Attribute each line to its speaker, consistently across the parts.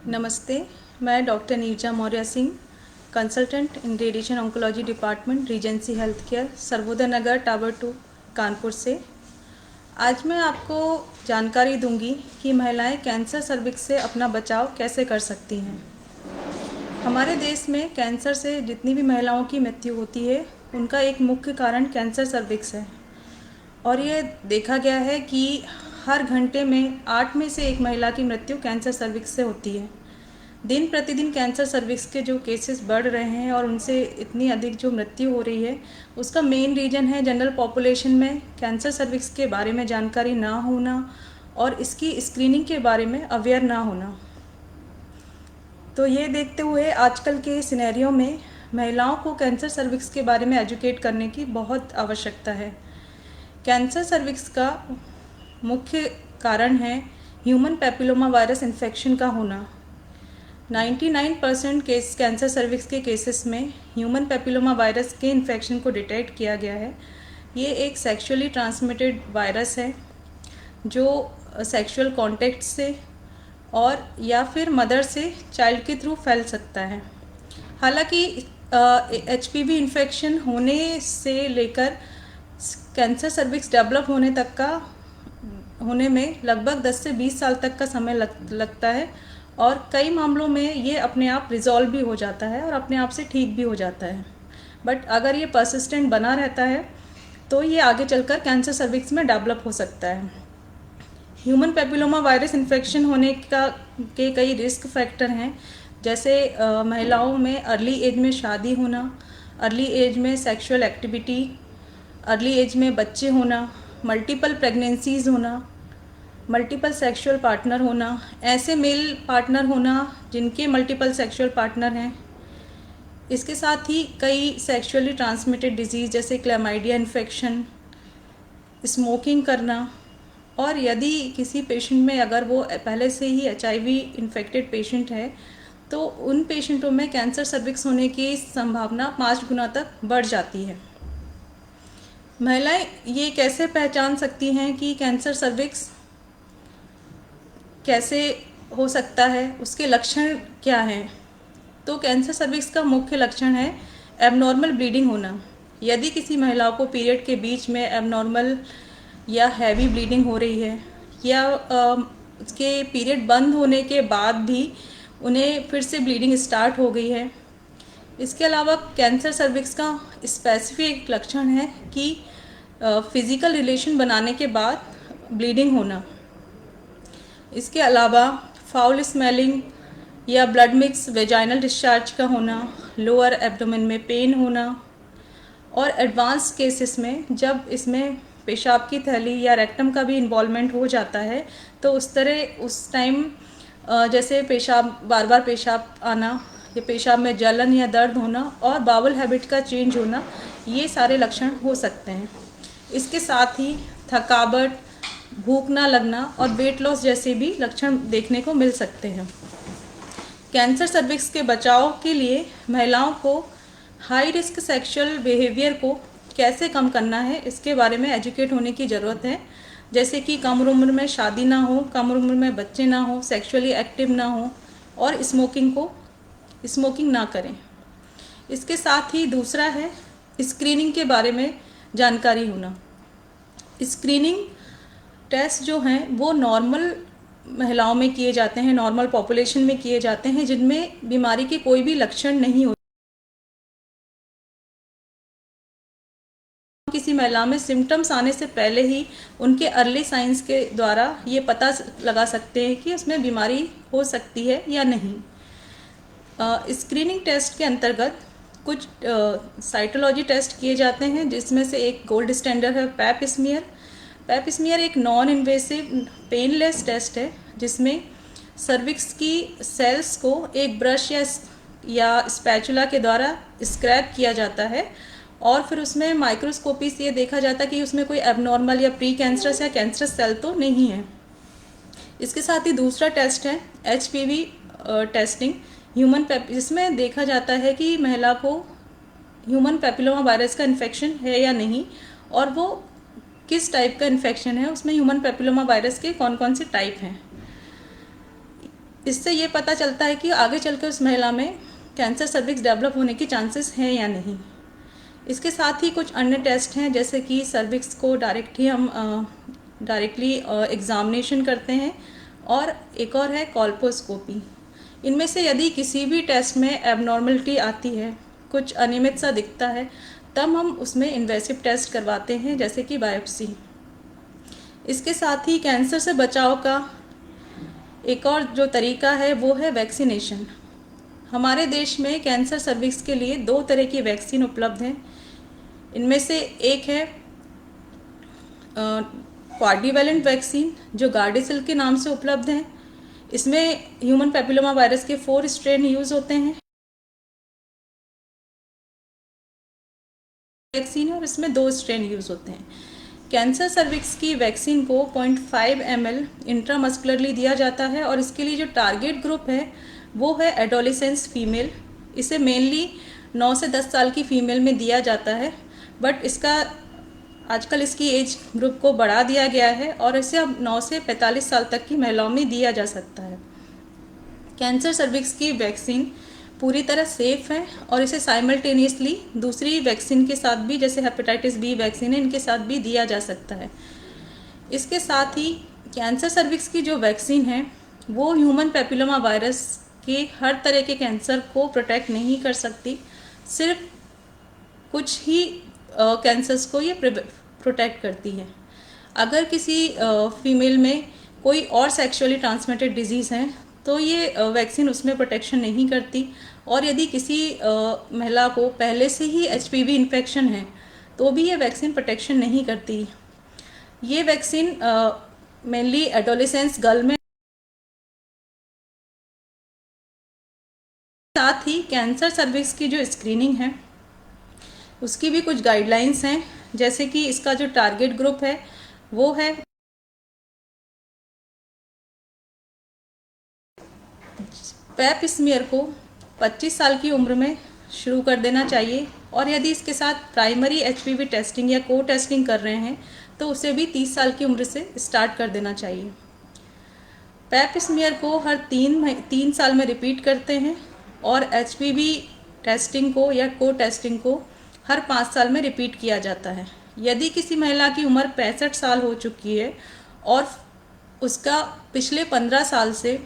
Speaker 1: नमस्ते। मैं doctor Neerja Maurya Singh, consultant इन radiation oncology department, Regency health care, Sarvodaya नगर, tower 2, Kanpur से। आज मैं आपको जानकारी दूंगी कि महिलाएं कैंसर सर्विक्स से अपना बचाव कैसे कर सकती हैं। हमारे देश में कैंसर से जितनी भी महिलाओं की मृत्यु होती है, उनका एक मुख्य कारण कैंसर सर्विक्स है। और ये देखा गया है कि हर घंटे में 8 में से 1 महिला की मृत्यु कैंसर सर्विक्स से होती है। दिन प्रतिदिन कैंसर सर्विक्स के जो केसेस बढ़ रहे हैं और उनसे इतनी अधिक जो मृत्यु हो रही है, उसका मेन रीज़न है जनरल पॉपुलेशन में कैंसर सर्विक्स के बारे में जानकारी ना होना और इसकी स्क्रीनिंग के बारे में अवेयर ना होना। तो ये देखते हुए आजकल के सिनेरियो में महिलाओं को कैंसर सर्विक्स के बारे में एजुकेट करने की बहुत आवश्यकता है। कैंसर सर्विक्स का मुख्य कारण है ह्यूमन पैपिलोमा वायरस इन्फेक्शन का होना। 99% केस कैंसर सर्विक्स के केसेस में ह्यूमन पैपिलोमा वायरस के इन्फेक्शन को डिटेक्ट किया गया है। ये एक सेक्सुअली ट्रांसमिटेड वायरस है जो सेक्सुअल कॉन्टैक्ट से और या फिर मदर से चाइल्ड के थ्रू फैल सकता है। हालांकि HPV इन्फेक्शन होने से लेकर कैंसर सर्विक्स डेवलप होने तक का होने में लगभग 10 से 20 साल तक का समय लगता है और कई मामलों में ये अपने आप रिजॉल्व भी हो जाता है और अपने आप से ठीक भी हो जाता है। बट अगर ये परसिस्टेंट बना रहता है तो ये आगे चलकर कैंसर सर्विक्स में डेवलप हो सकता है। ह्यूमन पैपिलोमा वायरस इन्फेक्शन होने के कई रिस्क फैक्टर हैं, जैसे महिलाओं में अर्ली एज में शादी होना, अर्ली एज में सेक्सुअल एक्टिविटी, अर्ली एज में बच्चे होना, मल्टीपल प्रेगनेंसीज होना, मल्टीपल सेक्सुअल पार्टनर होना, ऐसे मेल पार्टनर होना जिनके मल्टीपल सेक्सुअल पार्टनर हैं। इसके साथ ही कई सेक्सुअली ट्रांसमिटेड डिजीज़ जैसे क्लैमाइडिया इन्फेक्शन, स्मोकिंग करना, और यदि किसी पेशेंट में अगर वो पहले से ही HIV इन्फेक्टेड पेशेंट है तो उन पेशेंटों में कैंसर सर्विक्स होने की संभावना 5 गुना तक बढ़ जाती है। महिलाएं ये कैसे पहचान सकती हैं कि कैंसर सर्विक्स कैसे हो सकता है, उसके लक्षण क्या हैं? तो कैंसर सर्विक्स का मुख्य लक्षण है एबनॉर्मल ब्लीडिंग होना। यदि किसी महिलाओं को पीरियड के बीच में एबनॉर्मल या हैवी ब्लीडिंग हो रही है या उसके पीरियड बंद होने के बाद भी उन्हें फिर से ब्लीडिंग स्टार्ट हो गई है। इसके अलावा कैंसर सर्विक्स का स्पेसिफिक लक्षण है कि फिज़िकल रिलेशन बनाने के बाद ब्लीडिंग होना। इसके अलावा फाउल स्मेलिंग या ब्लड मिक्स वेजाइनल डिस्चार्ज का होना, लोअर एब्डोमेन में पेन होना, और एडवांस केसेस में जब इसमें पेशाब की थैली या रेक्टम का भी इन्वॉल्वमेंट हो जाता है तो उस टाइम जैसे पेशाब बार बार पेशाब आना या पेशाब में जलन या दर्द होना और बाउल हैबिट का चेंज होना, ये सारे लक्षण हो सकते हैं। इसके साथ ही थकावट, भूख ना लगना और वेट लॉस जैसे भी लक्षण देखने को मिल सकते हैं। कैंसर सर्विक्स के बचाव के लिए महिलाओं को हाई रिस्क सेक्सुअल बिहेवियर को कैसे कम करना है, इसके बारे में एजुकेट होने की ज़रूरत है। जैसे कि कम उम्र में शादी ना हो, कम उम्र में बच्चे ना हो, सेक्सुअली एक्टिव ना हो और स्मोकिंग ना करें। इसके साथ ही दूसरा है स्क्रीनिंग के बारे में जानकारी होना। स्क्रीनिंग टेस्ट जो हैं वो नॉर्मल महिलाओं में किए जाते हैं, नॉर्मल पॉपुलेशन में किए जाते हैं जिनमें बीमारी के कोई भी लक्षण नहीं होते। किसी महिला में सिम्टम्स आने से पहले ही उनके अर्ली साइंस के द्वारा ये पता लगा सकते हैं कि उसमें बीमारी हो सकती है या नहीं। स्क्रीनिंग टेस्ट के अंतर्गत कुछ साइटोलॉजी टेस्ट किए जाते हैं, जिसमें से एक गोल्ड स्टैंडर्ड है पैप स्मीयर। पैप स्मीयर एक नॉन इन्वेसिव पेनलेस टेस्ट है जिसमें सर्विक्स की सेल्स को एक ब्रश या स्पैचुला के द्वारा स्क्रैप किया जाता है और फिर उसमें माइक्रोस्कोपी से ये देखा जाता है कि उसमें कोई एबनॉर्मल या प्री कैंसरस या कैंसरस सेल तो नहीं है। इसके साथ ही दूसरा टेस्ट है HPV टेस्टिंग जिसमें देखा जाता है कि महिला को ह्यूमन पैपिलोमा वायरस का इन्फेक्शन है या नहीं और वो किस टाइप का इन्फेक्शन है, उसमें ह्यूमन पैपिलोमा वायरस के कौन कौन से टाइप हैं। इससे ये पता चलता है कि आगे चलकर उस महिला में कैंसर सर्विक्स डेवलप होने की चांसेस हैं या नहीं। इसके साथ ही कुछ अन्य टेस्ट हैं, जैसे कि सर्विक्स को डायरेक्टली एग्जामिनेशन करते हैं, और एक और है कॉल्पोस्कोपी। इनमें से यदि किसी भी टेस्ट में एबनॉर्मलिटी आती है, कुछ अनियमित सा दिखता है, तब हम उसमें इन्वेसिव टेस्ट करवाते हैं, जैसे कि बायोप्सी। इसके साथ ही कैंसर से बचाव का एक और जो तरीका है वो है वैक्सीनेशन। हमारे देश में कैंसर सर्विक्स के लिए 2 तरह की वैक्सीन उपलब्ध हैं। इनमें से एक है क्वाड्रिवैलेंट वैक्सीन, जो गार्डेसिल के नाम से उपलब्ध है। इसमें ह्यूमन पैपिलोमा वायरस के 4 स्ट्रेन यूज़ होते हैं वैक्सीन है, और इसमें 2 स्ट्रेन यूज़ होते हैं। कैंसर सर्विक्स की वैक्सीन को 0.5 ml इंट्रामस्कुलरली दिया जाता है, और इसके लिए जो टारगेट ग्रुप है वो है एडोलेसेंस फीमेल। इसे मेनली 9 से 10 साल की फीमेल में दिया जाता है, बट आजकल इसकी एज ग्रुप को बढ़ा दिया गया है और इसे अब 9 से 45 साल तक की महिलाओं में दिया जा सकता है। कैंसर सर्विक्स की वैक्सीन पूरी तरह सेफ है, और इसे साइमल्टेनियसली दूसरी वैक्सीन के साथ भी, जैसे हेपेटाइटिस बी वैक्सीन है, इनके साथ भी दिया जा सकता है। इसके साथ ही कैंसर सर्विक्स की जो वैक्सीन है वो ह्यूमन पैपिलोमा वायरस के हर तरह के कैंसर को प्रोटेक्ट नहीं कर सकती, सिर्फ कुछ ही कैंसर्स को ये प्रोटेक्ट करती है। अगर किसी फीमेल में कोई और सेक्सुअली ट्रांसमिटेड डिजीज़ है तो ये वैक्सीन उसमें प्रोटेक्शन नहीं करती, और यदि किसी महिला को पहले से ही HPV इन्फेक्शन है तो भी ये वैक्सीन प्रोटेक्शन नहीं करती। ये वैक्सीन मेनली एडोलेसेंस गर्ल में। साथ ही कैंसर सर्विक्स की जो स्क्रीनिंग है उसकी भी कुछ गाइडलाइंस हैं, जैसे कि इसका जो टारगेट ग्रुप है वो है पैप स्मीयर को 25 साल की उम्र में शुरू कर देना चाहिए, और यदि इसके साथ प्राइमरी HPV टेस्टिंग या को टेस्टिंग कर रहे हैं तो उसे भी 30 साल की उम्र से स्टार्ट कर देना चाहिए। पैप स्मीयर को हर 3 साल में रिपीट करते हैं, और HPV टेस्टिंग को या को टेस्टिंग को हर 5 साल में रिपीट किया जाता है। यदि किसी महिला की उम्र 65 साल हो चुकी है और उसका पिछले 15 साल से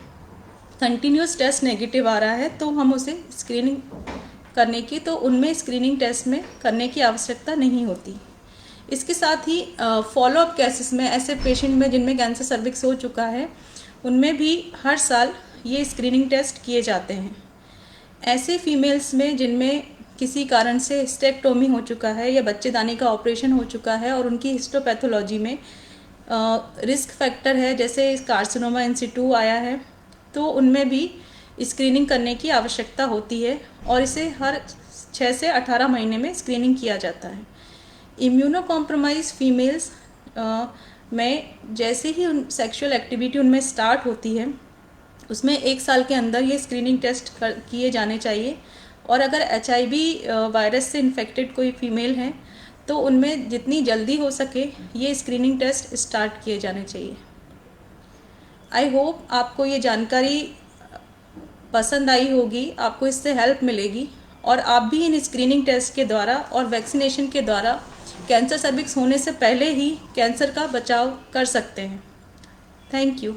Speaker 1: कंटिन्यूस टेस्ट नेगेटिव आ रहा है तो हम उसे स्क्रीनिंग करने की, तो उनमें स्क्रीनिंग टेस्ट में करने की आवश्यकता नहीं होती। इसके साथ ही फॉलोअप केसेस में, ऐसे पेशेंट में जिनमें कैंसर सर्विक्स हो चुका है, उनमें भी हर साल ये स्क्रीनिंग टेस्ट किए जाते हैं। ऐसे फीमेल्स में जिनमें किसी कारण से हिस्टेक्टोमी हो चुका है या बच्चेदानी का ऑपरेशन हो चुका है और उनकी हिस्टोपैथोलॉजी में रिस्क फैक्टर है, जैसे कार्सिनोमा इन सिटू आया है, तो उनमें भी स्क्रीनिंग करने की आवश्यकता होती है, और इसे हर 6 से 18 महीने में स्क्रीनिंग किया जाता है। इम्यूनो कॉम्प्रोमाइज फीमेल्स में जैसे ही सेक्सुअल एक्टिविटी उनमें स्टार्ट होती है उसमें 1 साल के अंदर ये स्क्रीनिंग टेस्ट किए जाने चाहिए, और अगर HIV वायरस से इन्फेक्टेड कोई फीमेल है तो उनमें जितनी जल्दी हो सके ये स्क्रीनिंग टेस्ट स्टार्ट किए जाने चाहिए। आई होप आपको ये जानकारी पसंद आई होगी, आपको इससे हेल्प मिलेगी, और आप भी इन स्क्रीनिंग टेस्ट के द्वारा और वैक्सीनेशन के द्वारा कैंसर सर्विक्स होने से पहले ही कैंसर का बचाव कर सकते हैं। Thank you.